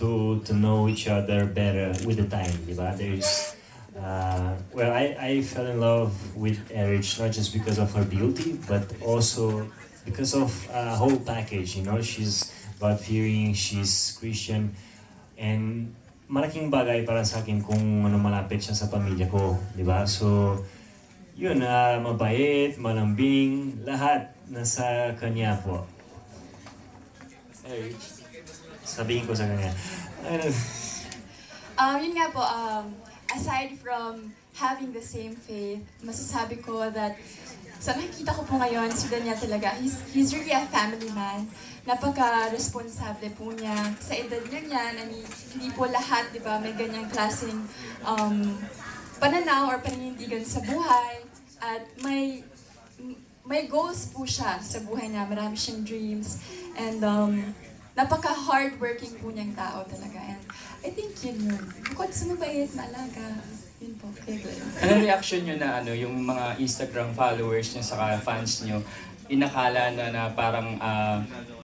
to know each other better with the time, di ba? Well, I fell in love with Erich not just because of her beauty, but also because of whole package. You know, she's God-fearing, she's Christian, and malaking bagay para sa akin kung ano malapit siya sa pamilya ko, di ba? So, yun, mabait, malambing, lahat nasa kanya po. Erich, sabihin ko sa kanya. Ano, Yun nga po, aside from having the same faith, masasabi ko that sa nakikita ko po ngayon, si Daniel talaga, he's really a family man. Napaka-responsable po niya. Sa edad niya yan, I mean, hindi po lahat, di ba, may ganyang klaseng pananaw or paninindigan sa buhay. At may goals po siya sa buhay niya. Marami siyang dreams. And napaka-hardworking po niyang tao talaga. And I think yun. Bukod sa mabait, maalaga. Yun po, kay Glenn. Ano reaction nyo na yung mga Instagram followers nyo saka fans nyo, inakala na parang